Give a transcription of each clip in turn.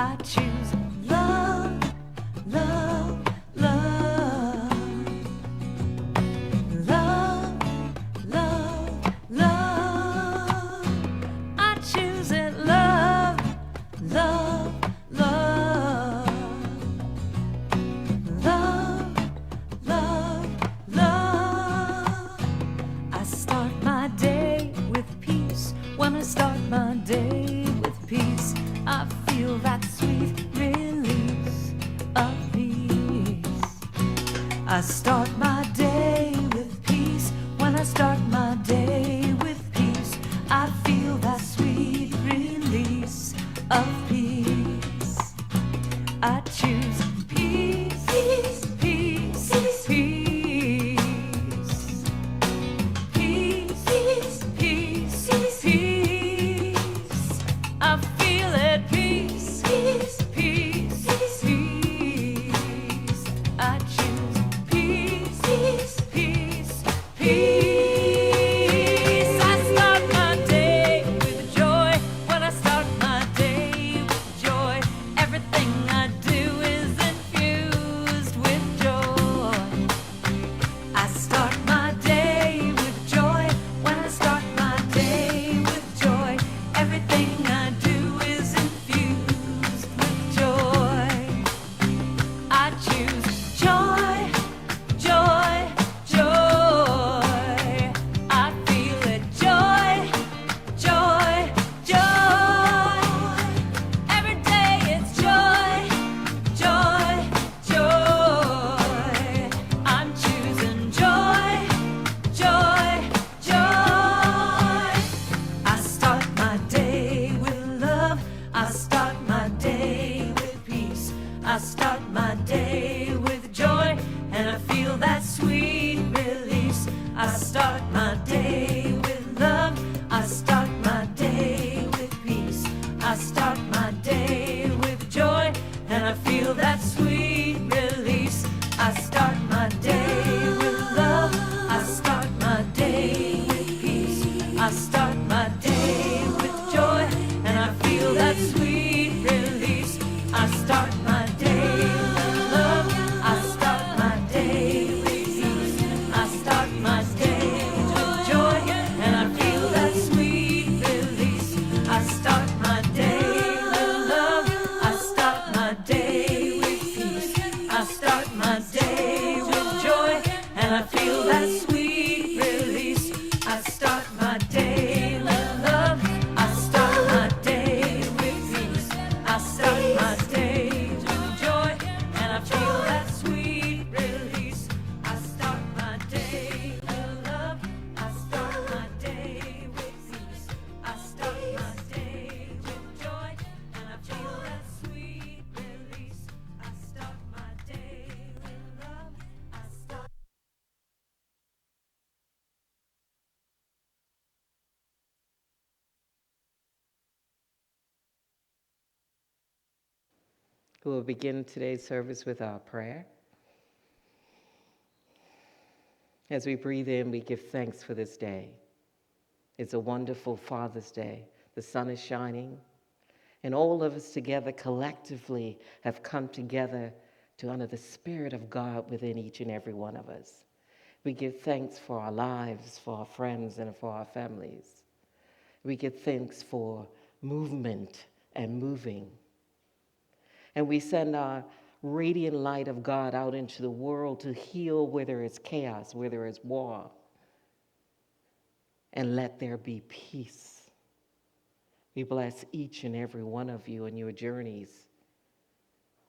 I choose love, love, love. Love, love, love. I choose it. Love, love, love. Love, love, love. I start my day with peace. When I start my day with peace, I feel that sweet release of peace. I start my day with peace. When I start my day with peace, I feel that sweet release of peace. I choose peace, peace, peace, peace. Peace, peace, peace, peace. I feel it. Peace, peace, peace, peace. I choose peace, peace, peace, peace. I start my day with joy. When I start my day with joy, everything I do is infused with joy. I start my day with joy. When I start my day with joy, everything I do is infused with joy. I choose joy, joy, joy. I feel it. Joy, joy, joy. Every day it's joy, joy, joy. I'm choosing joy, joy, joy. I start my day with love. I start my day with peace. I start my day with joy, and I feel that sweet release. I start my day with love. I start my day with peace. I start my day with joy, and I feel that sweet release. I start my day with love. I start my day with peace. I start my day with joy, and I feel that sweet release. I start my day with love. I start my day with peace. I start my day with joy, and I feel that sweet release. I start my day with love. I start my day with peace. I start my day with joy, and I feel that sweet release. I start my day with love. I start my day with peace. I start my day with joy, and I feel that sweet release. I start my day with love. I start my day with peace. I start my day with joy, and I feel that sweet release. I start my day with love. I start. We will begin today's service with our prayer. As we breathe in, we give thanks for this day. It's a wonderful Father's Day. The sun is shining, and all of us together collectively have come together to honor the Spirit of God within each and every one of us. We give thanks for our lives, for our friends, and for our families. We give thanks for movement and moving. And we send our radiant light of God out into the world to heal where there is chaos, where there is war. And let there be peace. We bless each and every one of you in your journeys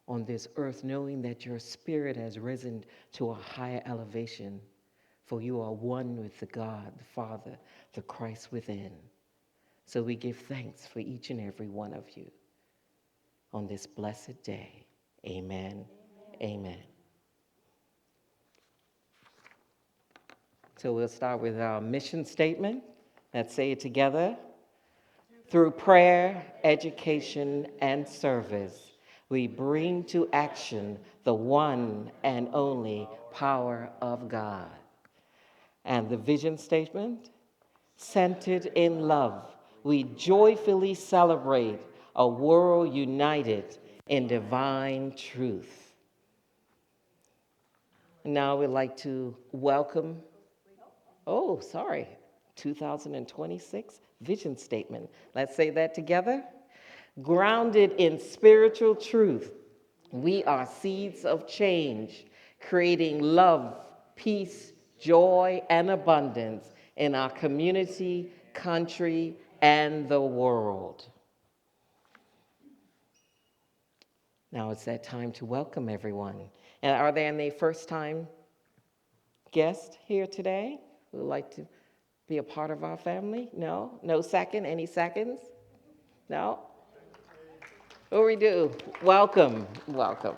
on this earth, knowing that your spirit has risen to a higher elevation, for you are one with the God, the Father, the Christ within. So we give thanks for each and every one of you on this blessed day. Amen. Amen. So we'll start with our mission statement. Let's say it together. Through prayer, education, and service, we bring to action the one and only power of God. And the vision statement, centered in love, we joyfully celebrate a world united in divine truth. Now we'd like to welcome, 2026 vision statement. Let's say that together. Grounded in spiritual truth, we are seeds of change, creating love, peace, joy, and abundance in our community, country, and the world. Now it's that time to welcome everyone. And are there any first-time guests here today who would like to be a part of our family? No? No second? Any seconds? No? What we do? Welcome, welcome.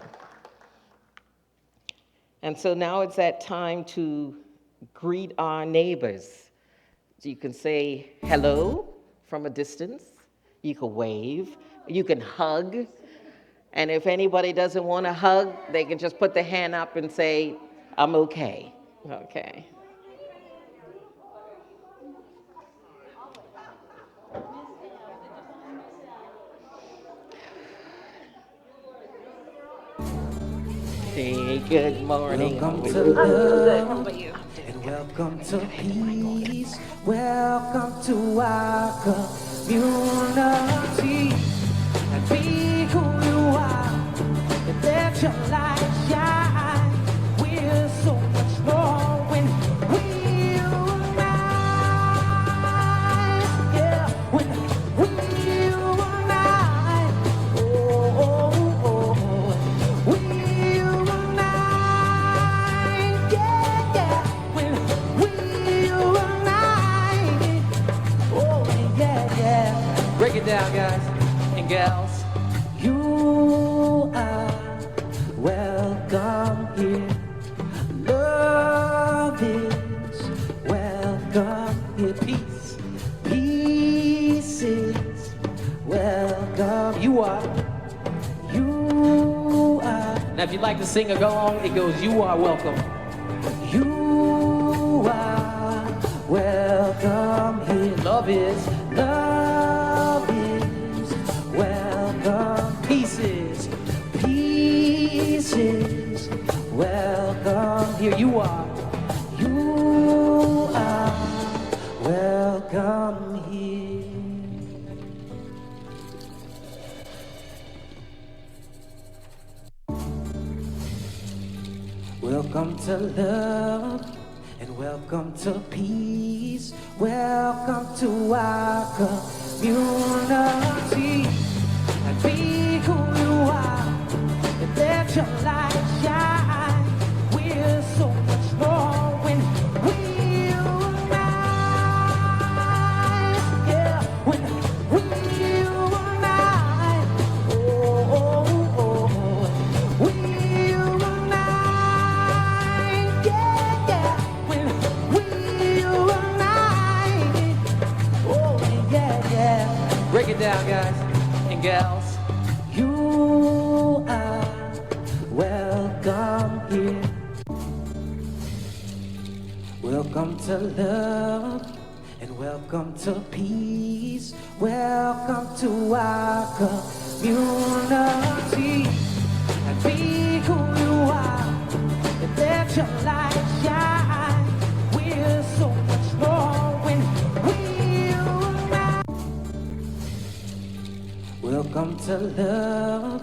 And so now it's that time to greet our neighbors. So you can say hello from a distance. You can wave. You can hug. And if anybody doesn't want to hug, they can just put their hand up and say, I'm okay. Okay. Hey, good morning. Welcome to love and welcome to peace. Welcome to our community. And be who you are and let your light shine. We're so much more when we unite. Yeah, when we unite. Oh, oh, oh. We unite. Yeah, yeah. When we unite. Oh, yeah, yeah. Break it down, guys and gals. You are welcome here. Love is welcome here. Peace is welcome. You are. Now if you'd like to sing along, it goes, you are welcome. You are welcome here. Love is welcome. Peace is welcome here. You are welcome here. Welcome to love and welcome to peace. Welcome to our community. And be who you are and let your light shine. We're so much more when we unite. Yeah, when we unite. Oh, oh, oh. We unite. Yeah, yeah. When we unite. Oh, yeah, yeah. Break it down, guys and gals. You are welcome here. Welcome to love and welcome to peace. Welcome to our community. And be who you are and let your light shine. We're so much more when we unite. Welcome to love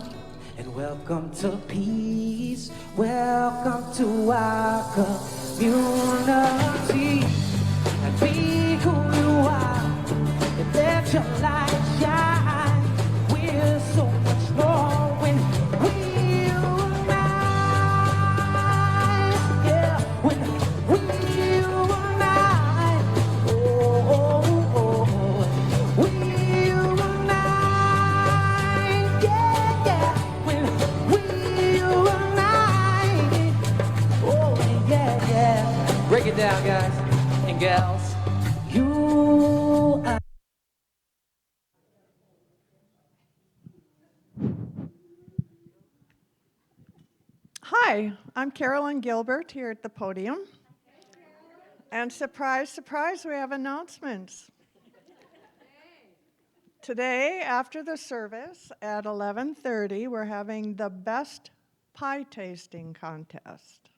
and welcome to peace. Welcome to our community. And be who you are and let your light shine. We're so much more when we unite. Yeah, when we unite. Oh, oh, oh. We unite. Yeah, yeah. When we unite. Oh, yeah, yeah. Break it down, guys and gals. You are. Hi, I'm Carolyn Gilbert here at the podium. And surprise, surprise, we have announcements. Today, after the service at 11:30, we're having the best pie tasting contest,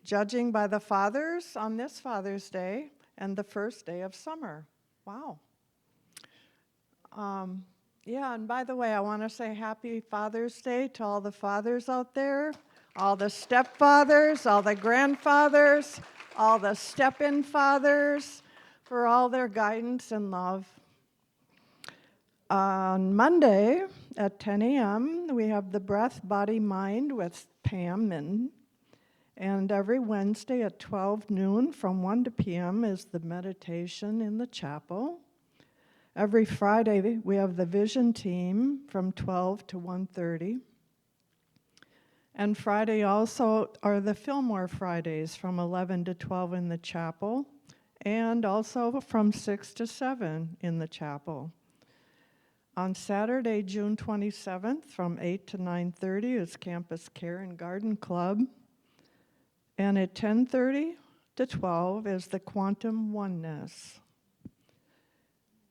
judging by the fathers on this Father's Day and the first day of summer. Wow. Yeah, and by the way, I want to say happy Father's Day to all the fathers out there, all the stepfathers, all the grandfathers, all the step-in fathers, for all their guidance and love. On Monday at 10 a.m., we have the Breath, Body, Mind with Pam Min. And every Wednesday at 12 noon from 1 to p.m. is the meditation in the chapel. Every Friday, we have the Vision team from 12 to 1:30. And Friday also are the Fillmore Fridays from 11 to 12 in the chapel, and also from 6 to 7 in the chapel. On Saturday, June 27th, from 8 to 9:30 is Campus Care and Garden Club. And at 10:30 to 12 is the Quantum Oneness.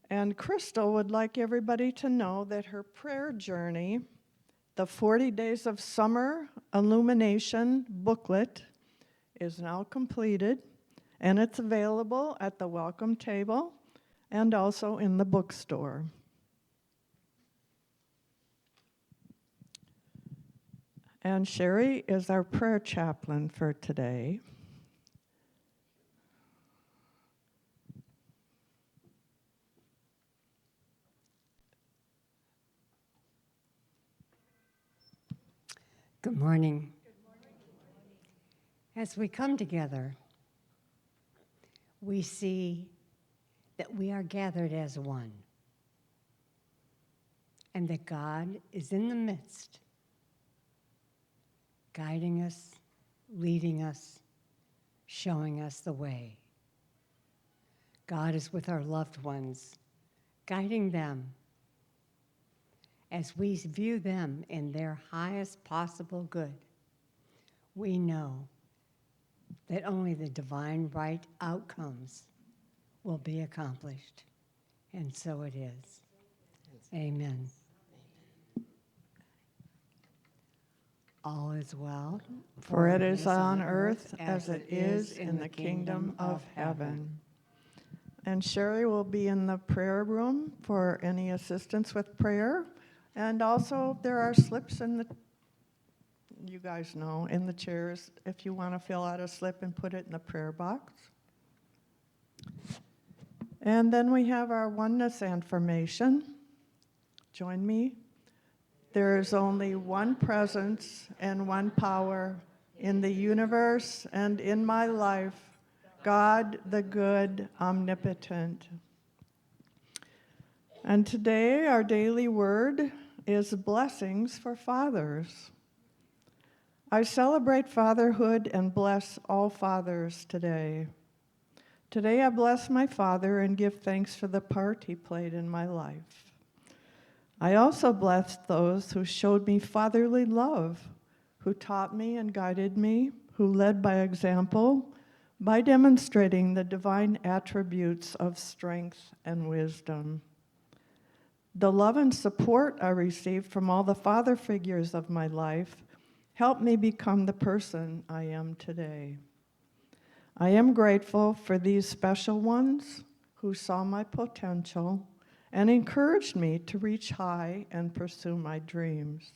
And Crystal would like everybody to know that her prayer journey, the 40 Days of Summer Illumination booklet, is now completed, and it's available at the welcome table and also in the bookstore. And Sherry is our prayer chaplain for today. Good morning. As we come together, we see that we are gathered as one, and that God is in the midst, guiding us, leading us, showing us the way. God is with our loved ones, guiding them as we view them in their highest possible good. We know that only the divine right outcomes will be accomplished, and so it is. Amen. All is well, For it is on earth as it is in the kingdom of heaven. And Sherry will be in the prayer room for any assistance with prayer. And also, there are slips in the, you guys know, in the chairs if you want to fill out a slip and put it in the prayer box. And then we have our oneness affirmation. Join me. There is only one presence and one power in the universe and in my life, God the good, omnipotent. And today our daily word is blessings for fathers. I celebrate fatherhood and bless all fathers today. Today I bless my father and give thanks for the part he played in my life. I also bless those who showed me fatherly love, who taught me and guided me, who led by example, by demonstrating the divine attributes of strength and wisdom. The love and support I received from all the father figures of my life helped me become the person I am today. I am grateful for these special ones who saw my potential and encouraged me to reach high and pursue my dreams.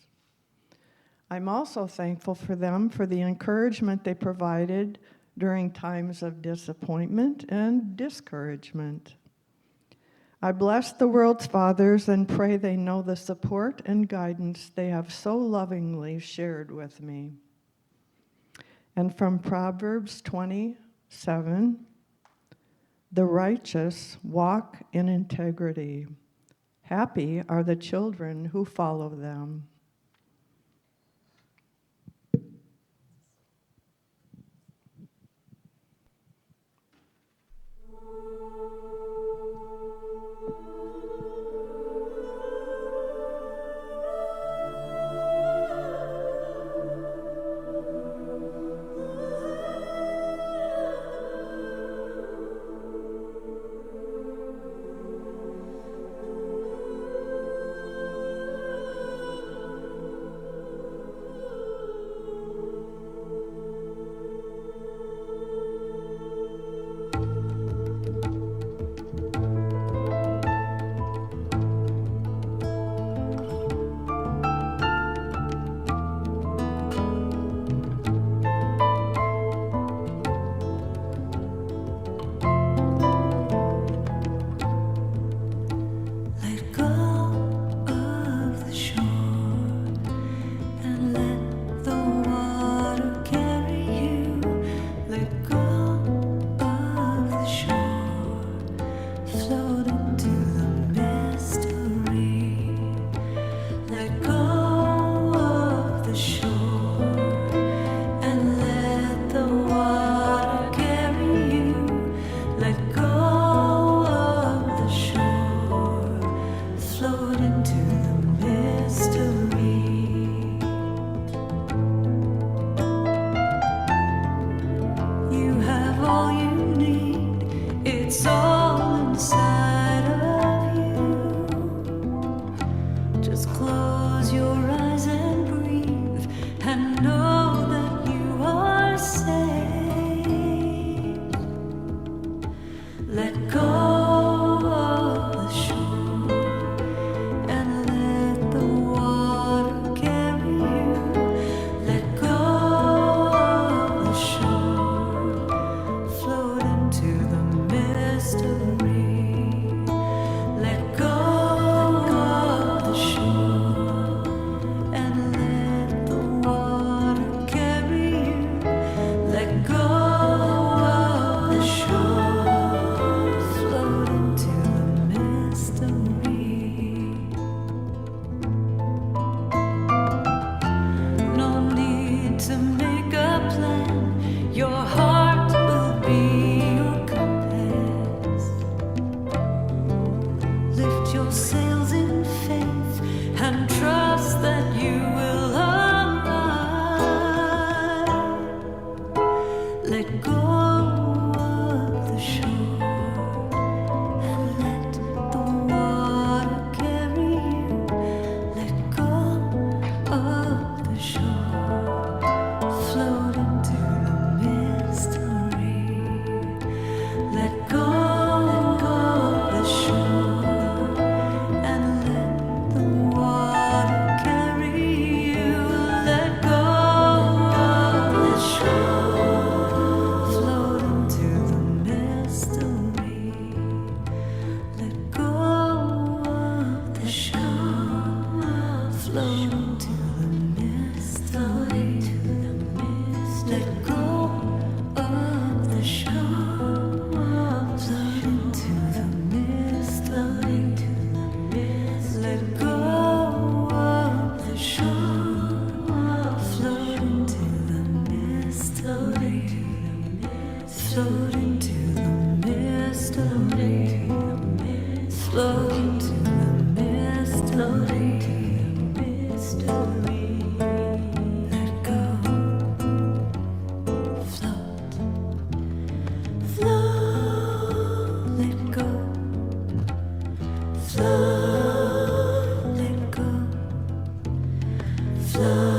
I'm also thankful for them for the encouragement they provided during times of disappointment and discouragement. I bless the world's fathers and pray they know the support and guidance they have so lovingly shared with me. And from Proverbs 27, the righteous walk in integrity. Happy are the children who follow them. Just close your eyes and breathe and know that you are safe. Let go of the shore and let the water carry you. Let go of the shore, float into the mystery. Let go of the shore and let the water carry you. Let go of the shore, float into the mystery. No need to make a plan. Your heart will be your compass. Lift your sails in faith and trust that you will arrive. Let go of the shore and let the water carry you. Let go of the shore, float into the mystery. Let go of the shore and let the water carry you. Let go of the shore, float into the mystery. Let go of the shore, float into the mystery. Let go of the shore, float into the mystery. Let go of the shore, float into the mystery. Float into the mystery. Float into the mystery. Let go. Float. Float. Let go. Float. Let go. Float.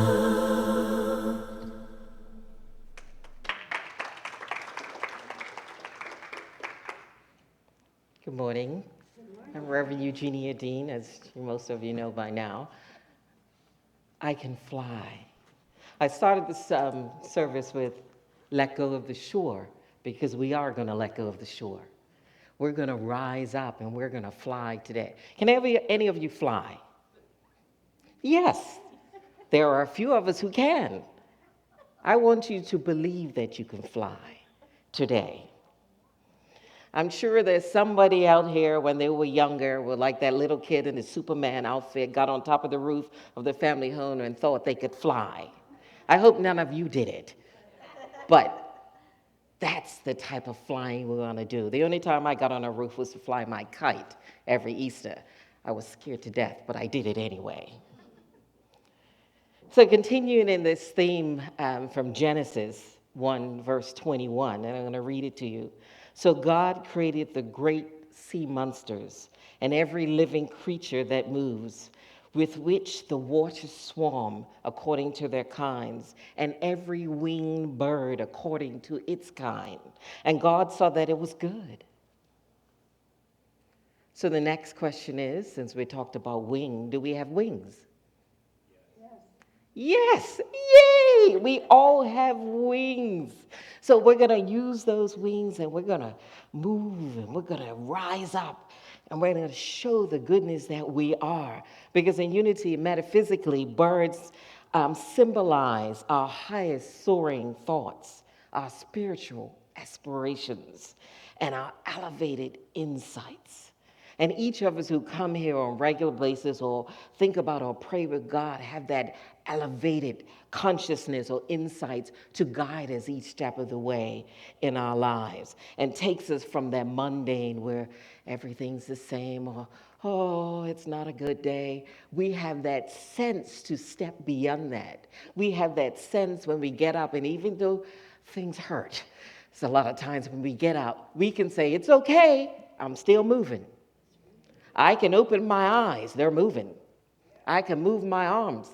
Good morning. I'm Reverend Eugenia Dean, as most of you know by now. I can fly. I started this service with let go of the shore, because we are going to let go of the shore. We're going to rise up and we're going to fly today. Can any of you fly? Yes. There are a few of us who can. I want you to believe that you can fly today. I'm sure there's somebody out here when they were younger, were like that little kid in the Superman outfit, got on top of the roof of the family home and thought they could fly. I hope none of you did it. But that's the type of flying we're going to do. The only time I got on a roof was to fly my kite every Easter. I was scared to death, but I did it anyway. So continuing in this theme from Genesis 1, verse 21, and I'm going to read it to you. So God created the great sea monsters and every living creature that moves, with which the waters swarm according to their kinds, and every winged bird according to its kind. And God saw that it was good. So the next question is, since we talked about wing, do we have wings? Yes, yay! We all have wings. So we're going to use those wings and we're going to move and we're going to rise up and we're going to show the goodness that we are. Because in Unity, metaphysically, birds symbolize our highest soaring thoughts, our spiritual aspirations, and our elevated insights. And each of us who come here on a regular basis or think about or pray with God have that elevated consciousness or insights to guide us each step of the way in our lives and takes us from that mundane where everything's the same or, oh, it's not a good day. We have that sense to step beyond that. We have that sense when we get up, and even though things hurt, so a lot of times when we get up, we can say, it's okay, I'm still moving. I can open my eyes, they're moving. I can move my arms.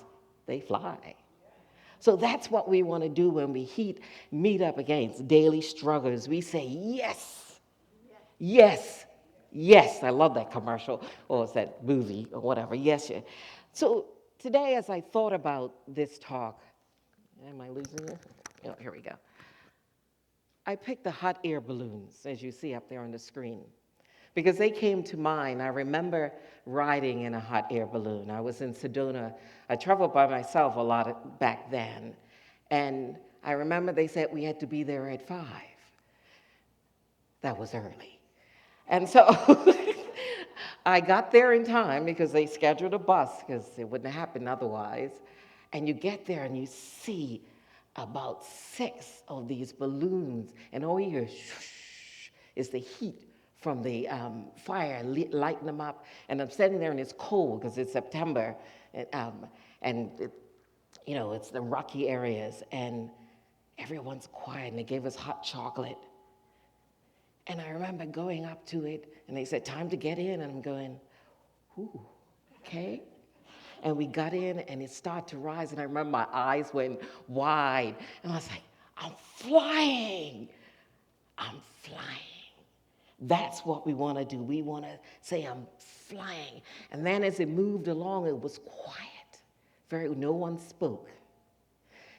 They fly. So that's what we want to do when we meet up against daily struggles. We say, yes, yes, yes. I love that commercial, or it's that movie, or whatever. Yes, yeah. So today, as I thought about this talk, am I losing it? Oh, here we go. I picked the hot air balloons, as you see up there on the screen, because they came to mind. I remember riding in a hot air balloon. I was in Sedona. I traveled by myself a lot back then. And I remember they said we had to be there at 5. That was early. And so I got there in time because they scheduled a bus because it wouldn't happen otherwise. And you get there and you see about 6 of these balloons, and all you hear is the heat from the fire lighting them up. And I'm sitting there and it's cold because it's September, and it's the rocky areas, and everyone's quiet, and they gave us hot chocolate. And I remember going up to it, and they said, time to get in, and I'm going, ooh, okay. And we got in, and it started to rise, and I remember my eyes went wide, and I was like, I'm flying. I'm flying. That's what we want to do. We want to say, I'm flying. And then as it moved along, it was quiet. No one spoke.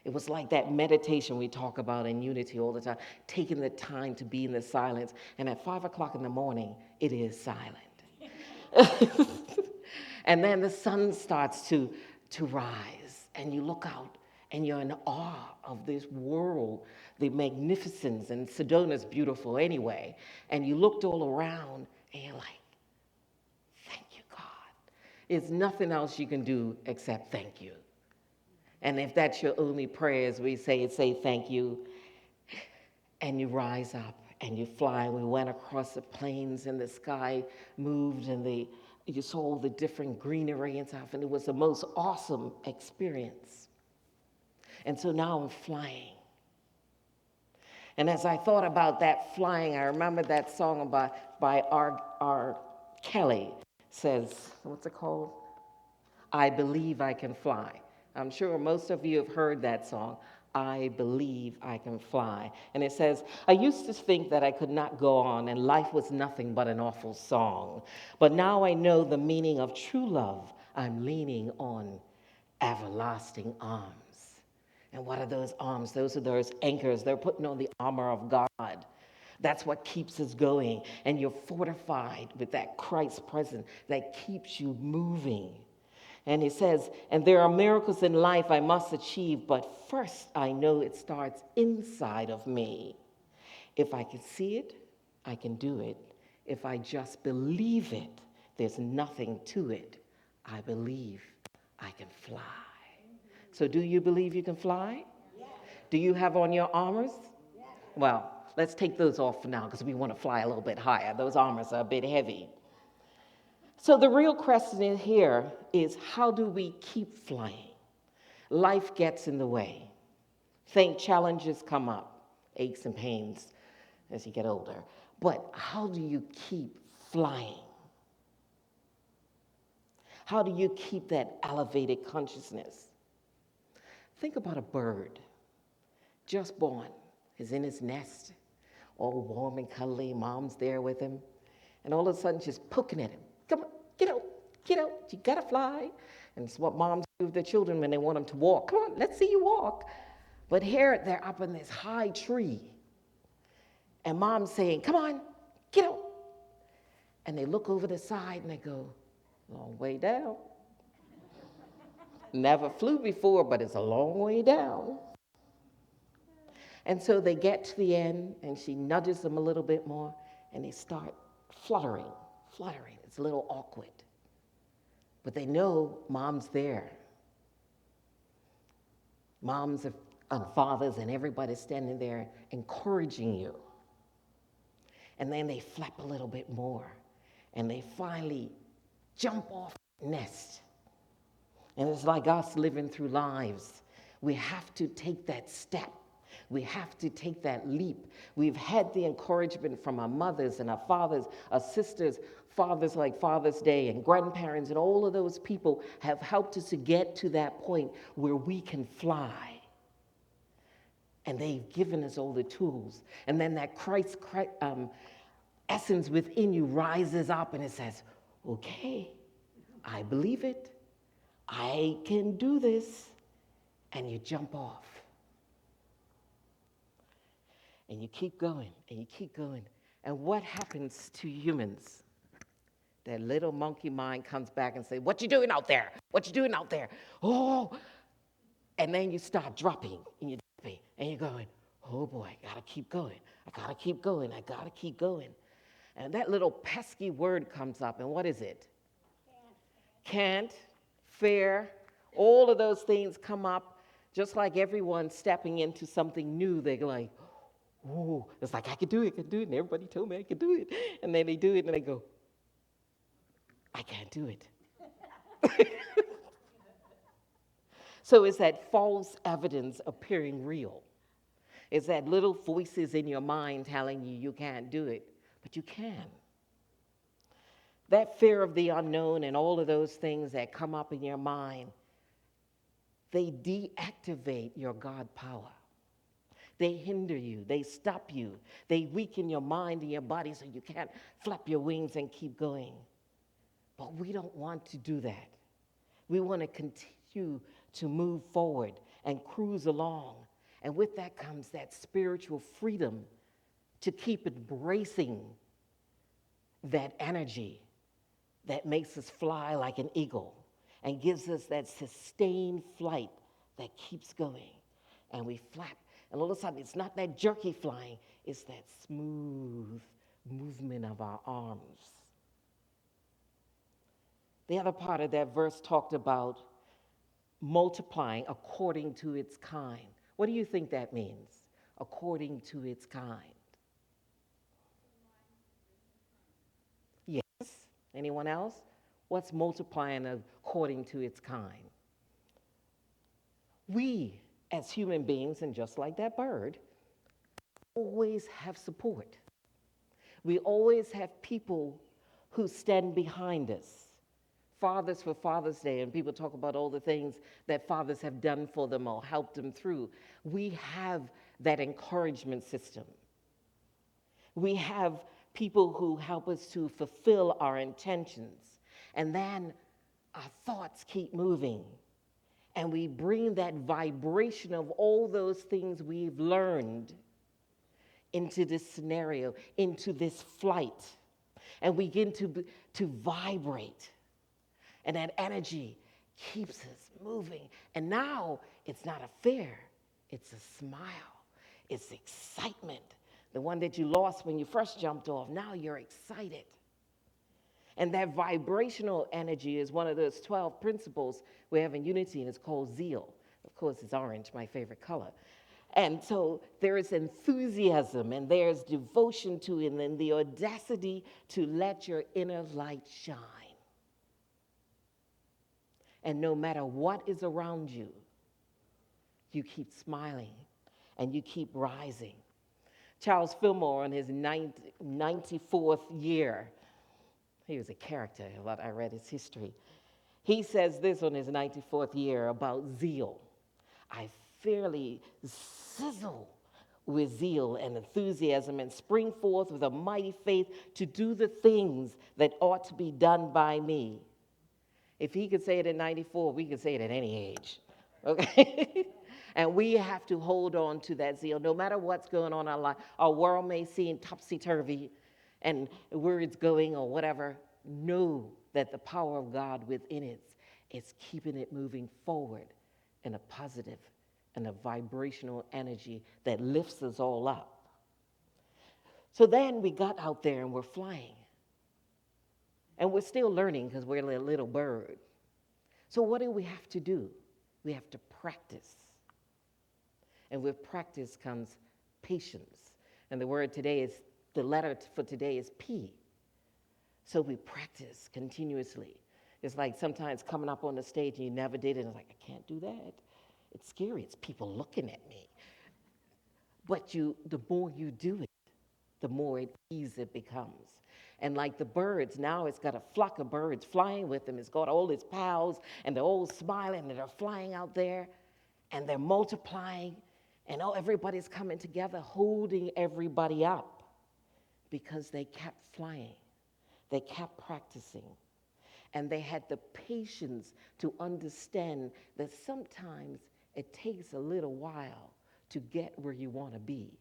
It was like that meditation we talk about in Unity all the time, taking the time to be in the silence. And at 5 o'clock in the morning, it is silent. And then the sun starts to rise, and you look out, and you're in awe of this world, the magnificence, and Sedona's beautiful anyway. And you looked all around, and you're like, thank you, God. There's nothing else you can do except thank you. And if that's your only prayers, we say thank you, and you rise up, and you fly. We went across the plains, and the sky moved, and you saw all the different greenery and stuff, and it was the most awesome experience. And so now I'm flying. And as I thought about that flying, I remember that song by R. Kelly, says, what's it called? I Believe I Can Fly. I'm sure most of you have heard that song, I Believe I Can Fly. And it says, I used to think that I could not go on and life was nothing but an awful song. But now I know the meaning of true love. I'm leaning on everlasting arms. And what are those arms? Those are those anchors. They're putting on the armor of God. That's what keeps us going. And you're fortified with that Christ presence that keeps you moving. And it says, and there are miracles in life I must achieve, but first I know it starts inside of me. If I can see it, I can do it. If I just believe it, there's nothing to it. I believe I can fly. So do you believe you can fly? Yes. Do you have on your armors? Yes. Well, let's take those off for now because we want to fly a little bit higher. Those armors are a bit heavy. So the real question here is, how do we keep flying? Life gets in the way. Challenges come up, aches and pains as you get older. But how do you keep flying? How do you keep that elevated consciousness? Think about a bird, just born, is in his nest, all warm and cuddly, mom's there with him, and all of a sudden she's poking at him. Come on, get out, you gotta fly. And it's what moms do with their children when they want them to walk. Come on, let's see you walk. But here they're up in this high tree, and mom's saying, come on, get out. And they look over the side and they go, long way down. Never flew before, but it's a long way down. And so they get to the end, and she nudges them a little bit more, and they start fluttering. It's a little awkward. But they know mom's there. Moms and fathers and everybody's standing there encouraging you. And then they flap a little bit more, and they finally jump off the nest. And it's like us living through lives. We have to take that step. We have to take that leap. We've had the encouragement from our mothers and our fathers, our sisters fathers like Father's Day and grandparents and all of those people have helped us to get to that point where we can fly. And they've given us all the tools. And then that essence within you rises up and it says, okay, I believe it. I can do this. And you jump off. And you keep going, and you keep going. And what happens to humans? That little monkey mind comes back and says, what you doing out there? What you doing out there? Oh, and then you start dropping, and you're dropping, and you're going, oh boy, I gotta keep going. I gotta keep going. I gotta keep going. And that little pesky word comes up, and what is it? Can't, fear, all of those things come up, just like everyone stepping into something new. They're like, oh, it's like, I can do it, and everybody told me I could do it. And then they do it, and they go, I can't do it. So it's that false evidence appearing real. It's that little voices in your mind telling you you can't do it, but you can. That fear of the unknown and all of those things that come up in your mind, they deactivate your God power. They hinder you. They stop you. They weaken your mind and your body so you can't flap your wings and keep going. But we don't want to do that. We want to continue to move forward and cruise along. And with that comes that spiritual freedom to keep embracing that energy that makes us fly like an eagle and gives us that sustained flight that keeps going. And we flap. And all of a sudden, it's not that jerky flying, it's that smooth movement of our arms. The other part of that verse talked about multiplying according to its kind. What do you think that means? According to its kind. Yes. Anyone else? What's multiplying according to its kind? We, as human beings, and just like that bird, always have support. We always have people who stand behind us. Fathers for Father's Day, and people talk about all the things that fathers have done for them or helped them through. We have that encouragement system. We have people who help us to fulfill our intentions. And then our thoughts keep moving. And we bring that vibration of all those things we've learned into this scenario, into this flight. And we begin to vibrate. And that energy keeps us moving. And now it's not a fear, it's a smile. It's excitement. The one that you lost when you first jumped off, now you're excited. And that vibrational energy is one of those 12 principles we have in unity, and it's called zeal. Of course, it's orange, my favorite color. And so there is enthusiasm, and there's devotion to it, and then the audacity to let your inner light shine. And no matter what is around you, you keep smiling and you keep rising. Charles Fillmore, in his 94th year, he was a character, I read his history. He says this on his 94th year about zeal. I fairly sizzle with zeal and enthusiasm and spring forth with a mighty faith to do the things that ought to be done by me. If he could say it at 94, we could say it at any age, okay? And we have to hold on to that zeal, no matter what's going on in our life. Our world may seem topsy-turvy and where it's going or whatever. Know that the power of God within it is keeping it moving forward in a positive and a vibrational energy that lifts us all up. So then we got out there and we're flying. And we're still learning because we're a little bird. So what do we have to do? We have to practice. And with practice comes patience. And the word today is, the letter for today is P. So we practice continuously. It's like sometimes coming up on the stage and you never did it, and it's like, I can't do that. It's scary. It's people looking at me. But the more you do it, the more at ease it becomes. And like the birds, now it's got a flock of birds flying with him. It's got all his pals, and they're all smiling, and they're flying out there, and they're multiplying, and everybody's coming together, holding everybody up because they kept flying. They kept practicing. And they had the patience to understand that sometimes it takes a little while to get where you want to be.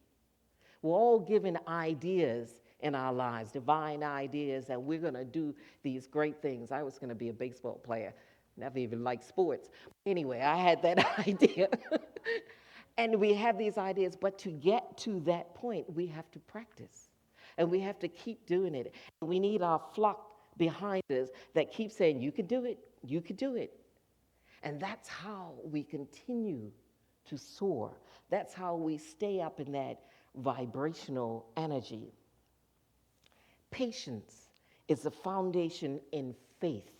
We're all given ideas in our lives, divine ideas, that we're going to do these great things. I was going to be a baseball player, never even liked sports. Anyway, I had that idea. And we have these ideas, but to get to that point, we have to practice. And we have to keep doing it. We need our flock behind us that keep saying, you can do it, you can do it. And that's how we continue to soar. That's how we stay up in that vibrational energy. Patience is the foundation in faith.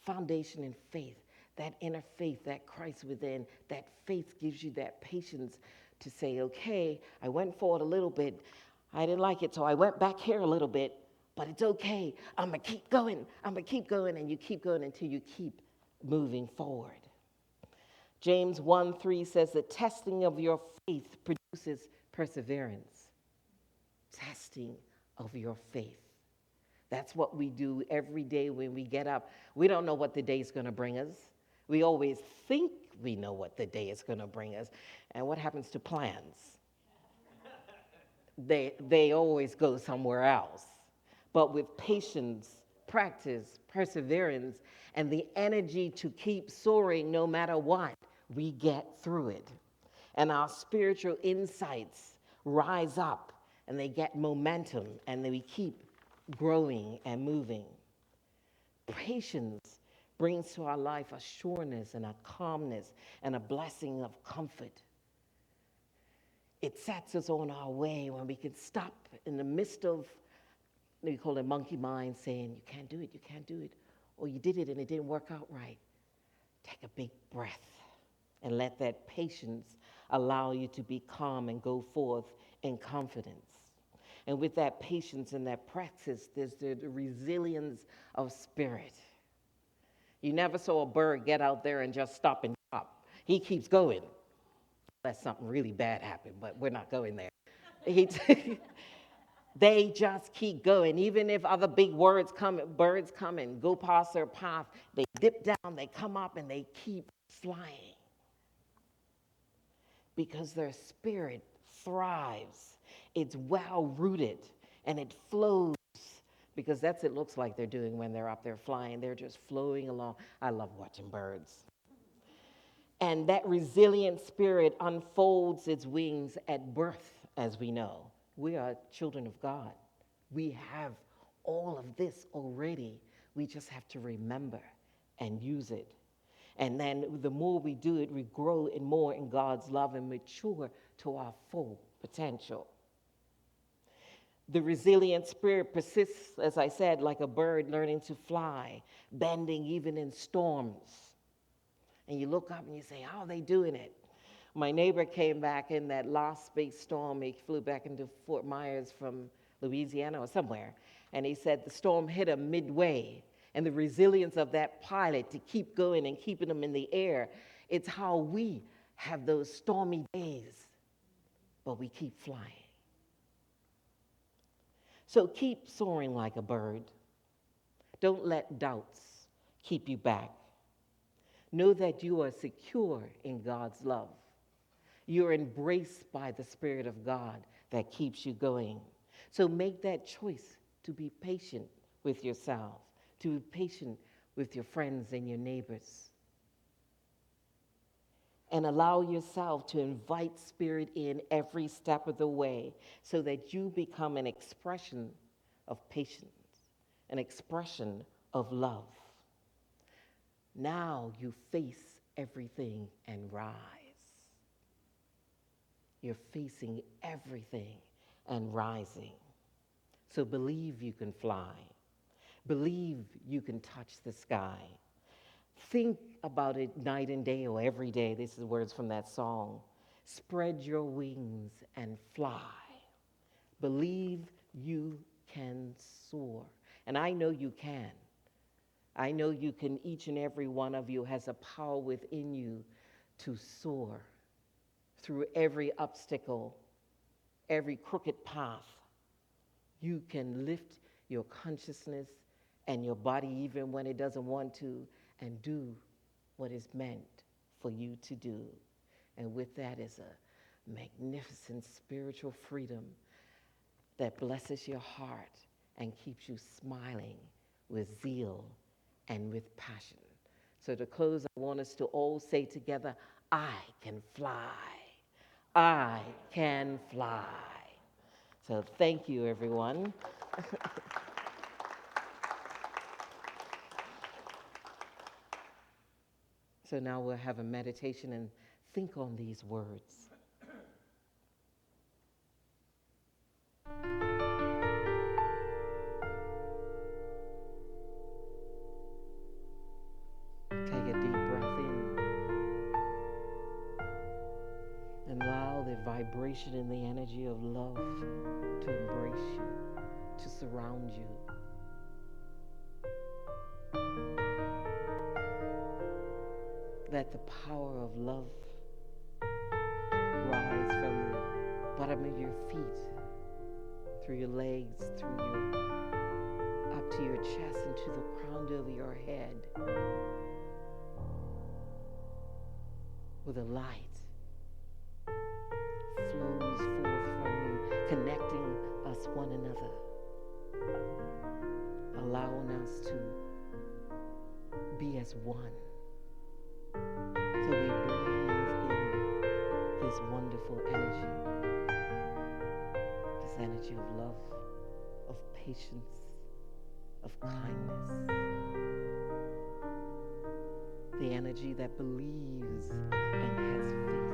Foundation in faith. That inner faith, that Christ within, that faith gives you that patience to say, okay, I went forward a little bit. I didn't like it, so I went back here a little bit, but it's okay. I'm going to keep going. I'm going to keep going, and you keep going until you keep moving forward. James 1:3 says, the testing of your faith produces perseverance. Testing of your faith. That's what we do every day when we get up. We don't know what the day's going to bring us. We always think we know what the day is going to bring us. And what happens to plans? They always go somewhere else. But with patience, practice, perseverance, and the energy to keep soaring no matter what, we get through it. And our spiritual insights rise up, and they get momentum, and then we keep growing and moving. Patience brings to our life a sureness and a calmness and a blessing of comfort. It sets us on our way when we can stop in the midst of, we call it monkey mind, saying, you can't do it, you can't do it, or you did it and it didn't work out right. Take a big breath and let that patience allow you to be calm and go forth in confidence. And with that patience and that practice, there's the resilience of spirit. You never saw a bird get out there and just stop and drop. He keeps going. Unless something really bad happened, but we're not going there. They just keep going. Even if other big birds come and go past their path, they dip down, they come up, and they keep flying. Because their spirit thrives. It's well-rooted, and it flows. Because that's what it looks like they're doing when they're up there flying. They're just flowing along. I love watching birds. And that resilient spirit unfolds its wings at birth, as we know. We are children of God. We have all of this already. We just have to remember and use it. And then the more we do it, we grow in more in God's love and mature to our full potential. The resilient spirit persists, as I said, like a bird learning to fly, bending even in storms. And you look up and you say, how are they doing it? My neighbor came back in that last big storm. He flew back into Fort Myers from Louisiana or somewhere. And he said the storm hit him midway. And the resilience of that pilot to keep going and keeping them in the air, it's how we have those stormy days, but we keep flying. So keep soaring like a bird. Don't let doubts keep you back. Know that you are secure in God's love. You're embraced by the Spirit of God that keeps you going. So make that choice to be patient with yourself, to be patient with your friends and your neighbors. And allow yourself to invite Spirit in every step of the way so that you become an expression of patience, an expression of love. Now you face everything and rise. You're facing everything and rising. So believe you can fly. Believe you can touch the sky. Think about it night and day or every day. This is words from that song. Spread your wings and fly. Believe you can soar. And I know you can. I know you can, each and every one of you has a power within you to soar through every obstacle, every crooked path. You can lift your consciousness and your body even when it doesn't want to, and do what is meant for you to do. And with that is a magnificent spiritual freedom that blesses your heart and keeps you smiling with zeal and with passion. So to close, I want us to all say together, I can fly. I can fly. So thank you, everyone. So now we'll have a meditation and think on these words. Take a deep breath in and allow the vibration and the energy of love to embrace you, to surround you. Let the power of love rise from the bottom of your feet, through your legs, up to your chest and to the crown of your head, with a light flows forth from you, connecting us one another, allowing us to be as one. So we breathe in this wonderful energy, this energy of love, of patience, of kindness, the energy that believes and has faith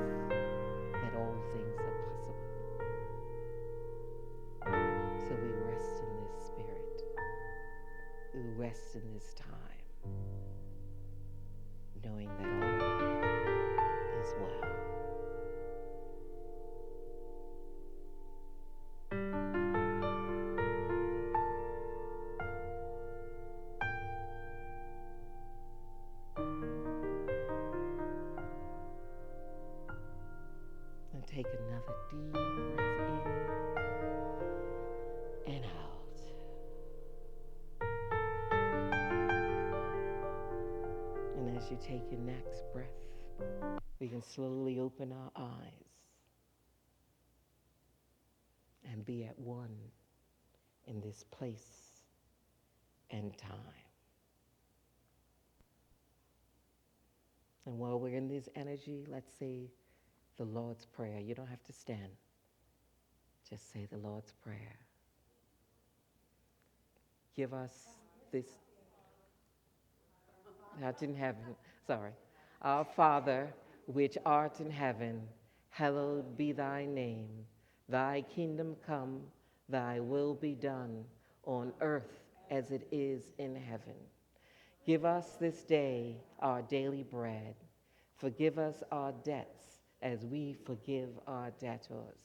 that all things are possible. So we rest in this spirit. We rest in this time, knowing that all is well. And take another deep breath in and out. And as you take your next breath, we can slowly open our eyes and be at one in this place and time. And while we're in this energy, let's say the Lord's Prayer. You don't have to stand. Just say the Lord's Prayer. Give us this. Art in heaven, sorry. Our Father, which art in heaven, hallowed be thy name. Thy kingdom come, thy will be done, on earth as it is in heaven. Give us this day our daily bread. Forgive us our debts as we forgive our debtors.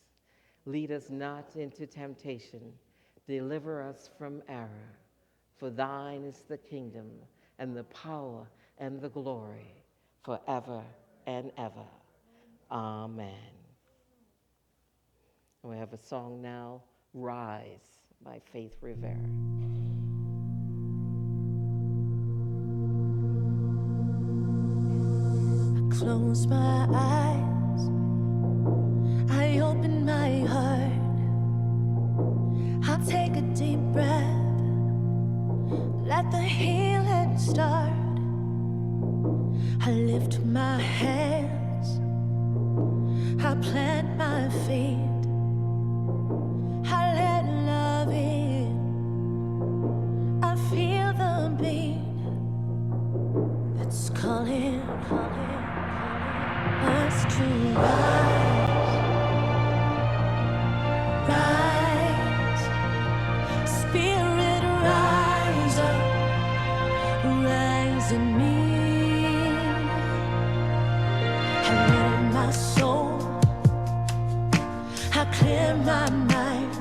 Lead us not into temptation. Deliver us from error. For thine is the kingdom and the power and the glory forever and ever. Amen. We have a song now, Rise, by Faith Rivera. Close my eyes, I open my heart, I'll take a deep breath, let the healing start. I lift my hands, I plant my feet, I let love in, I feel the beat that's calling us to rise, Spirit rise up, rise in me, I let my soul, I clear my mind,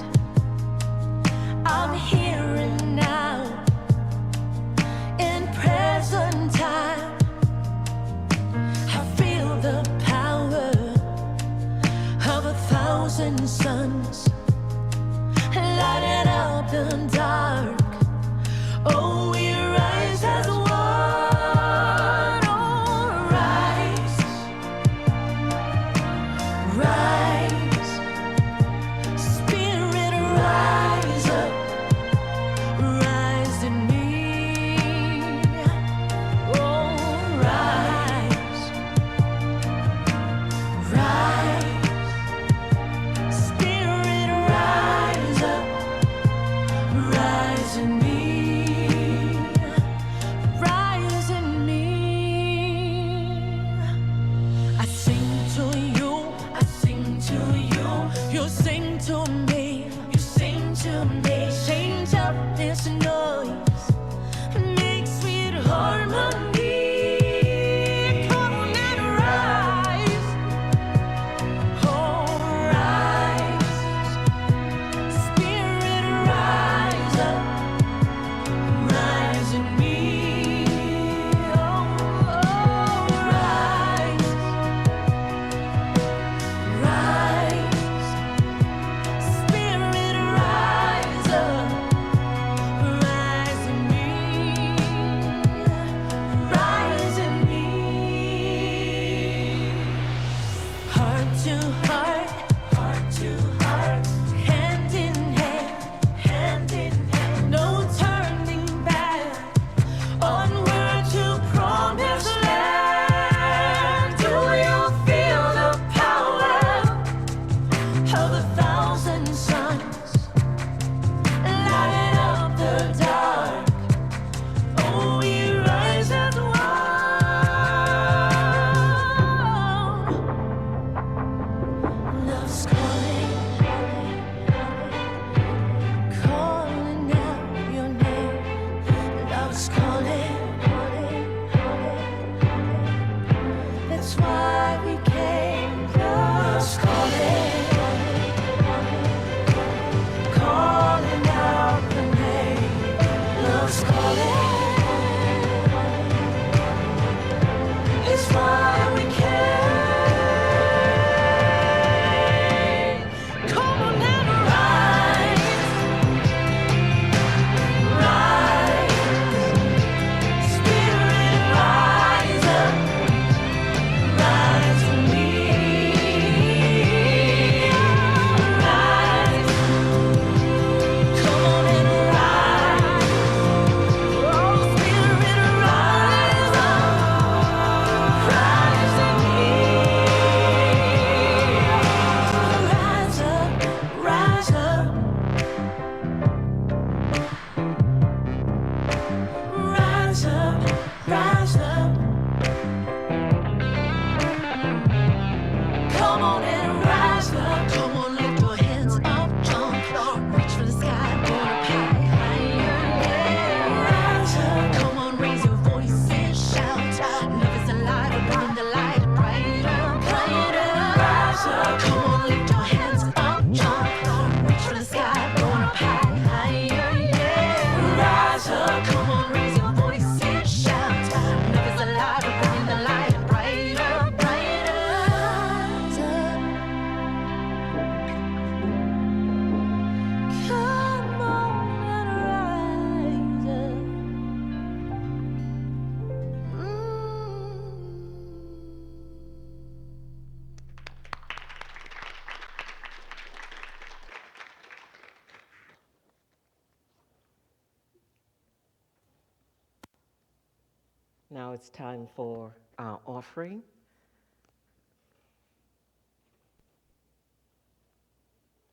it's time for our offering.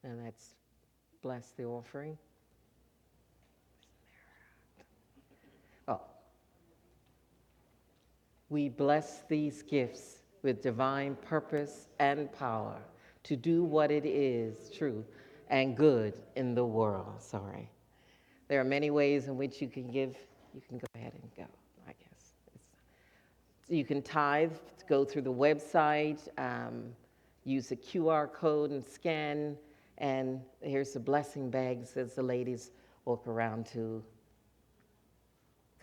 And let's bless the offering. Oh. We bless these gifts with divine purpose and power to do what it is true and good in the world. Sorry. There are many ways in which you can give. You can go ahead and go, I guess. You can tithe, go through the website, use a QR code and scan, and here's the blessing bags as the ladies walk around to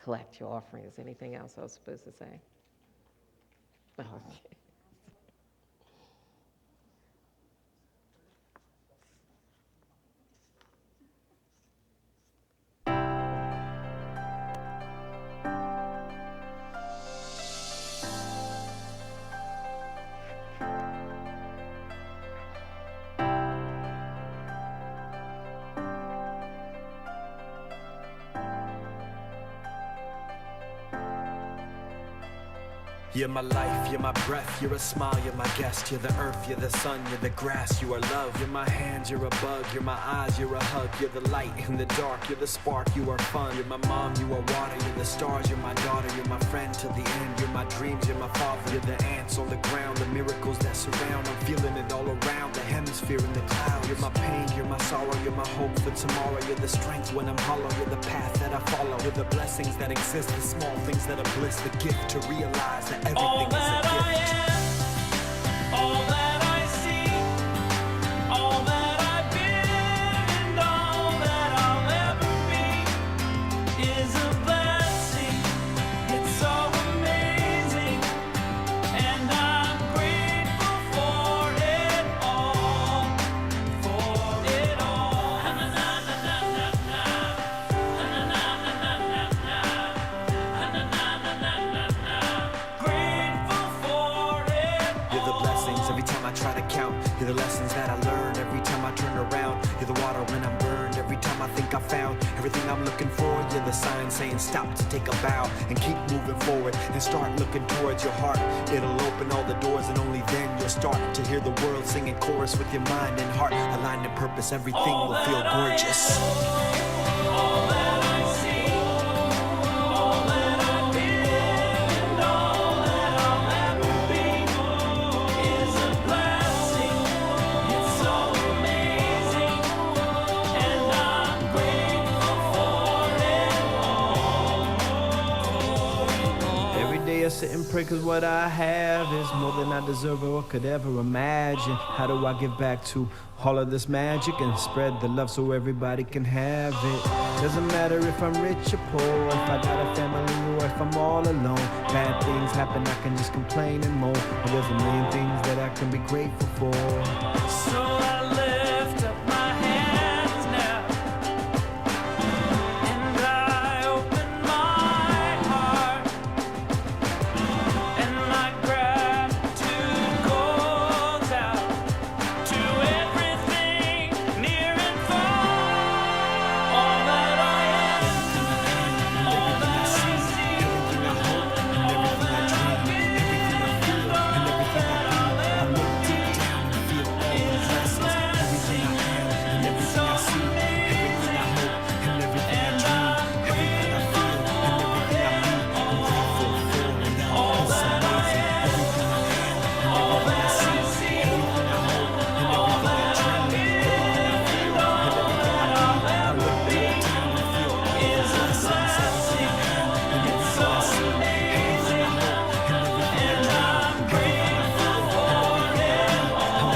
collect your offerings. Anything else I was supposed to say? Okay. You're my life, you're my breath, you're a smile, you're my guest. You're the earth, you're the sun, you're the grass, you are love. You're my hands, you're a bug, you're my eyes, you're a hug. You're the light in the dark, you're the spark, you are fun. You're my mom, you are water, you're the stars, you're my daughter. You're my friend till the end, you're my dreams, you're my father. You're the ants on the ground, the miracles that surround. I'm feeling it all around, the hemisphere in the clouds. You're my pain, you're my sorrow, you're my hope for tomorrow. You're the strength when I'm hollow, you're the path that I follow. You're the blessings that exist, the small things that are bliss. The gift to realize that everything All is that a gift. I am, all that I see, all that I've been, and all that I'll ever be is a blessing. It's so amazing, and I'm grateful for it all, for it all. Na na na na na na, na na na na na na, na na na na na na. Grateful for it all. You're the blessings every time I try to count. You're the lessons that I learn every time I turn around. You're the water when I'm burned every time I think I found everything I'm looking for. You're the sign saying stop to take a bow and keep moving forward and start looking towards your heart. It'll open all the doors and only then you'll start to hear the world singing chorus with your mind and heart. Aligned in purpose, everything will feel gorgeous. All that I see, all that I've been, and all that I'll ever be is a blessing. It's so amazing, and I'm grateful for it all. Every day I sit and pray cause what I have is more than I deserve or could ever imagine. How do I give back to all of this magic and spread the love so everybody can have it? Doesn't matter if I'm rich or poor, if I got a family or if I'm all alone. Bad things happen, I can just complain and moan. But there's a million things that I can be grateful for. So I lift up my hands now, and I open my heart, and my gratitude goes out to everything near and far. All that I am, all that I see, all that I've been, and all that I'll ever be is a blessing. It's so amazing, and I'm grateful for it all. All that I am, all that I see, all that I've been, and all that I'll ever be is a blessing. It's so amazing, and I'm grateful for it all.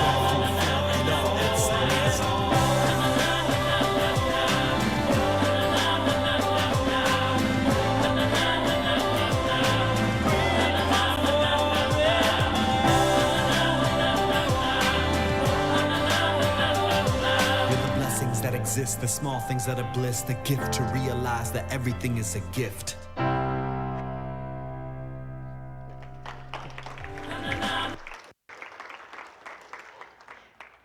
You're the blessings that exist, the small things that are bliss. The gift to realize that everything is a gift.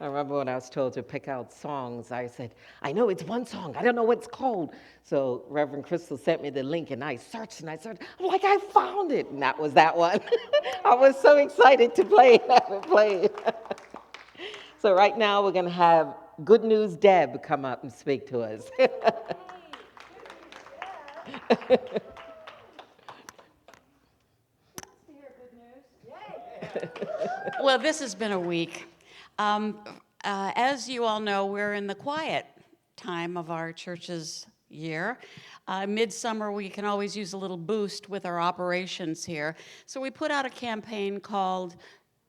I remember when I was told to pick out songs, I said, I know it's one song, I don't know what it's called. So Reverend Crystal sent me the link, and I searched and I searched. I'm like, I found it, and that was that one. I was so excited to play it, have it played. So right now we're going to have Good News Deb come up and speak to us. Well, this has been a week. As you all know, we're in the quiet time of our church's year. Midsummer, we can always use a little boost with our operations here. So we put out a campaign called,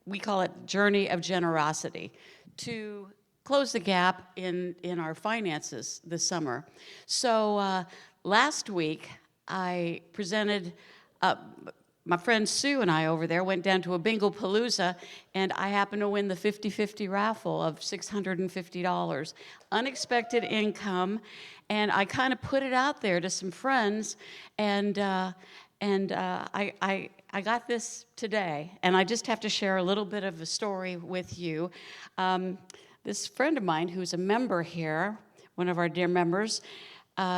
we call it Journey of Generosity, to close the gap in our finances this summer. So last week, I presented my friend Sue and I over there went down to a Bingo Palooza, and I happened to win the 50-50 raffle of $650. Unexpected income, and I kind of put it out there to some friends, and I got this today, and I just have to share a little bit of a story with you. This friend of mine who's a member here, one of our dear members,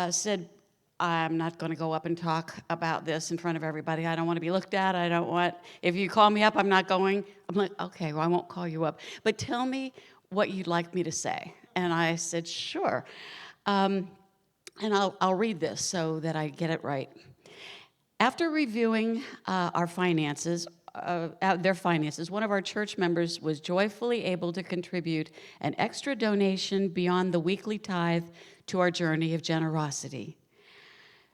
said, I'm not going to go up and talk about this in front of everybody. I don't want to be looked at. I don't want, if you call me up, I'm not going. I'm like, okay, well, I won't call you up. But tell me what you'd like me to say. And I said, sure. And I'll read this so that I get it right. After reviewing our finances, their finances, one of our church members was joyfully able to contribute an extra donation beyond the weekly tithe to our journey of generosity.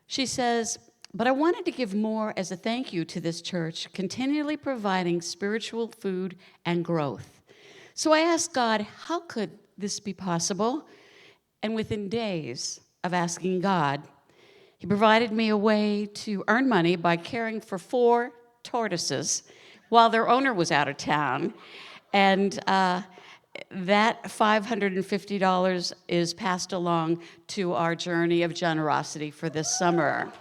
She says, but I wanted to give more as a thank you to this church, continually providing spiritual food and growth. So I asked God, how could this be possible? And within days of asking God, He provided me a way to earn money by caring for 4 tortoises while their owner was out of town. And that $550 is passed along to our journey of generosity for this summer.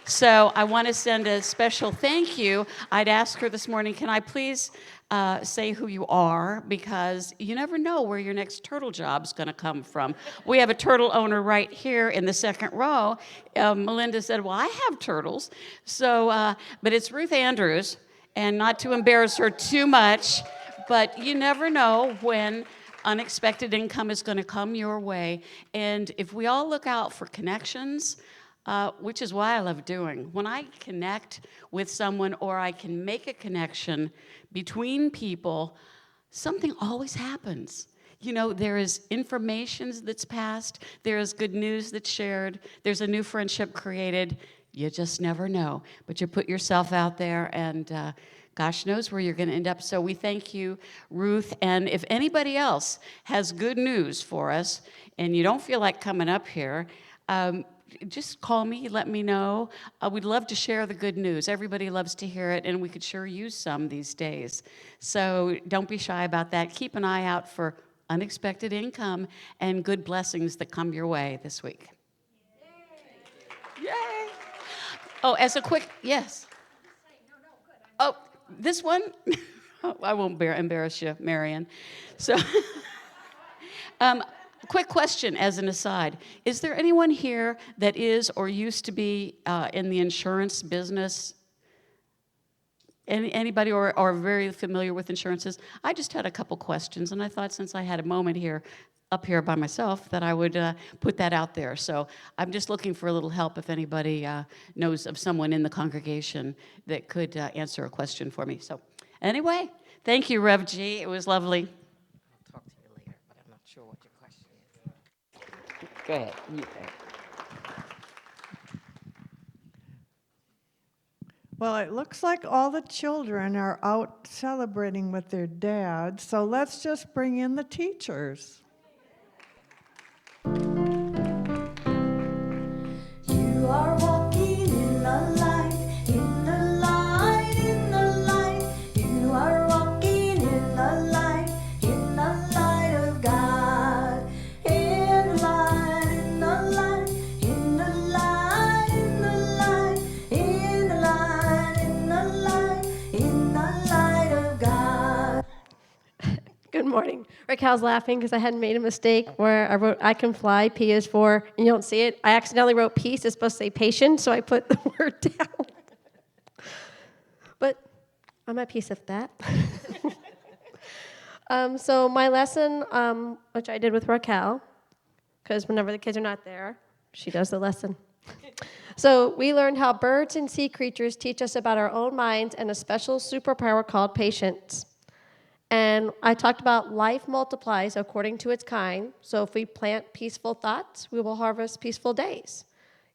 So I want to send a special thank you. I'd ask her this morning, can I please say who you are? Because you never know where your next turtle job's going to come from. We have a turtle owner right here in the second row. Melinda said, well, I have turtles. So, but it's Ruth Andrews, and not to embarrass her too much, but you never know when unexpected income is going to come your way. And if we all look out for connections, which is why I love doing, when I connect with someone or I can make a connection between people, something always happens. You know, there is information that's passed, there is good news that's shared, there's a new friendship created. You just never know. But you put yourself out there, and gosh knows where you're going to end up. So we thank you, Ruth. And if anybody else has good news for us and you don't feel like coming up here, just call me, let me know. We'd love to share the good news. Everybody loves to hear it, and we could sure use some these days. So don't be shy about that. Keep an eye out for unexpected income and good blessings that come your way this week. Yay! Oh, as a quick, yes. Oh, this one? I won't embarrass you, Marion. So, quick question as an aside. Is there anyone here that is or used to be in the insurance business? Anybody or very familiar with insurances? I just had a couple questions, and I thought since I had a moment here, up here by myself, that I would put that out there. So I'm just looking for a little help if anybody knows of someone in the congregation that could answer a question for me. So anyway, thank you, Rev G. It was lovely. I'll talk to you later, but I'm not sure what your question is. Go ahead. You go. Well, it looks like all the children are out celebrating with their dads, so let's just bring in the teachers. You are walking in the light, in the light, in the light. You are walking in the light of God. In the light, in the light, in the light, in the light, in the light, in the light, in the light of God. Good morning. Raquel's laughing because I hadn't made a mistake where I wrote I can fly, P is for, and you don't see it. I accidentally wrote peace. It's supposed to say patient, so I put the word down. But I'm at peace with that. So my lesson, which I did with Raquel, because whenever the kids are not there, she does the lesson. So we learned how birds and sea creatures teach us about our own minds and a special superpower called patience. And I talked about life multiplies according to its kind. So if we plant peaceful thoughts, we will harvest peaceful days.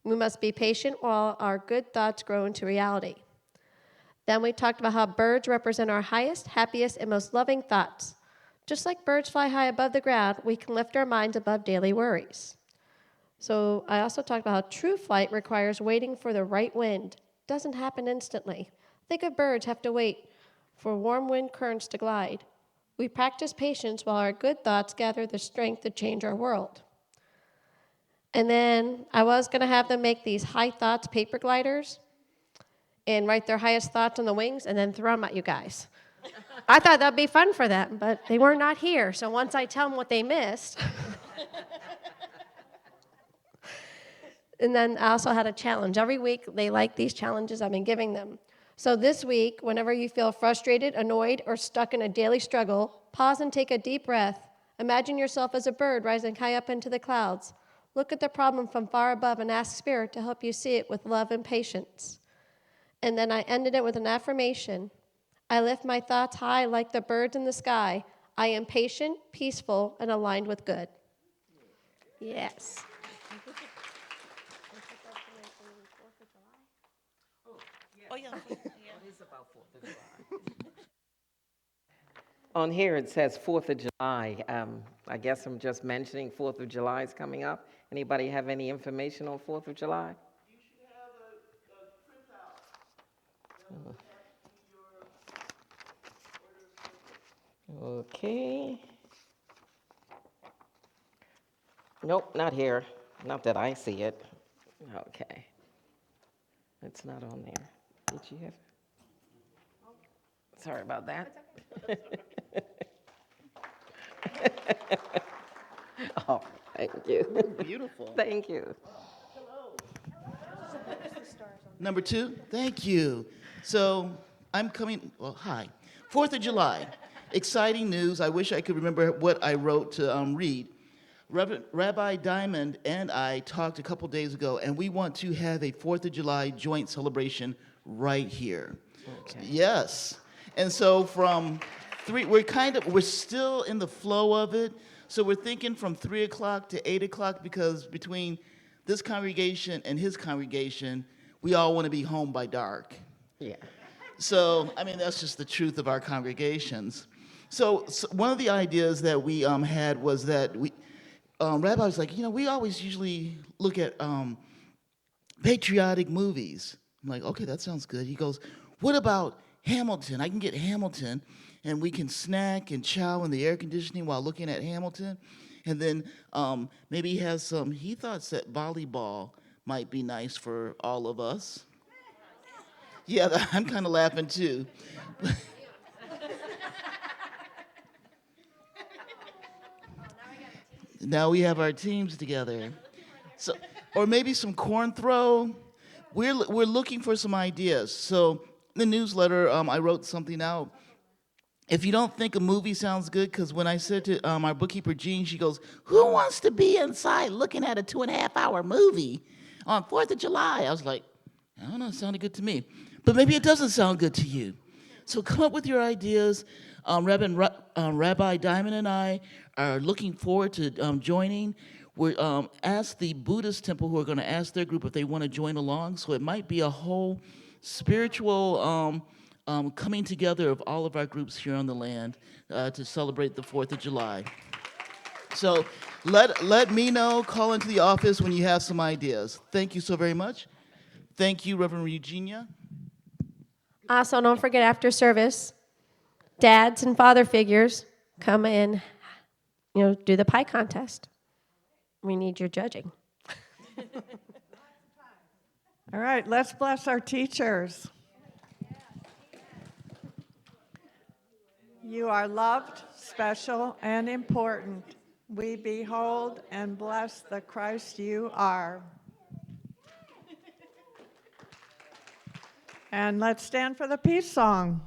We must be patient while our good thoughts grow into reality. Then we talked about how birds represent our highest, happiest, and most loving thoughts. Just like birds fly high above the ground, we can lift our minds above daily worries. So I also talked about how true flight requires waiting for the right wind. It doesn't happen instantly. Think of birds have to wait for warm wind currents to glide. We practice patience while our good thoughts gather the strength to change our world. And then I was going to have them make these high thoughts paper gliders and write their highest thoughts on the wings and then throw them at you guys. I thought that'd be fun for them, but they were not here. So once I tell them what they missed. And then I also had a challenge. Every week, they like these challenges I've been giving them. So this week, whenever you feel frustrated, annoyed, or stuck in a daily struggle, pause and take a deep breath. Imagine yourself as a bird rising high up into the clouds. Look at the problem from far above and ask Spirit to help you see it with love and patience. And then I ended it with an affirmation. I lift my thoughts high like the birds in the sky. I am patient, peaceful, and aligned with good. Yes. On here, it says 4th of July. I guess I'm just mentioning 4th of July is coming up. Anybody have any information on 4th of July? You should have a printout. Okay. Nope, not here. Not that I see it. Okay. It's not on there. Did you have? Sorry about that. Oh, thank you. Beautiful. Thank you. Number 2, thank you. So I'm coming, well, hi. 4th of July, exciting news. I wish I could remember what I wrote to read. Rabbi Diamond and I talked a couple days ago, and we want to have a 4th of July joint celebration right here. Okay. Yes. And so from 3, we're still in the flow of it. So we're thinking from 3 o'clock to 8 o'clock, because between this congregation and his congregation, we all want to be home by dark. Yeah. So, I mean, that's just the truth of our congregations. So one of the ideas that we had was that Rabbi was like, we always usually look at patriotic movies. I'm like, okay, that sounds good. He goes, what about Hamilton? I can get Hamilton, and we can snack and chow in the air conditioning while looking at Hamilton. And then maybe he has he thought that volleyball might be nice for all of us. Yeah, I'm kind of laughing too. Now we have our teams together. So, or maybe some corn throw. We're looking for some ideas. So in the newsletter, I wrote something out. If you don't think a movie sounds good, because when I said to our bookkeeper, Jean, she goes, who wants to be inside looking at a 2.5-hour movie on 4th of July? I was like, I don't know, it sounded good to me. But maybe it doesn't sound good to you. So come up with your ideas. Rabbi Diamond and I are looking forward to joining. We asked the Buddhist temple who are going to ask their group if they want to join along. So it might be a whole spiritual coming together of all of our groups here on the land to celebrate the 4th of July. So let me know, call into the office when you have some ideas. Thank you so very much. Thank you, Reverend Eugenia. Also, don't forget after service, dads and father figures come and, do the pie contest. We need your judging. All right, let's bless our teachers. You are loved, special, and important. We behold and bless the Christ you are. And let's stand for the peace song.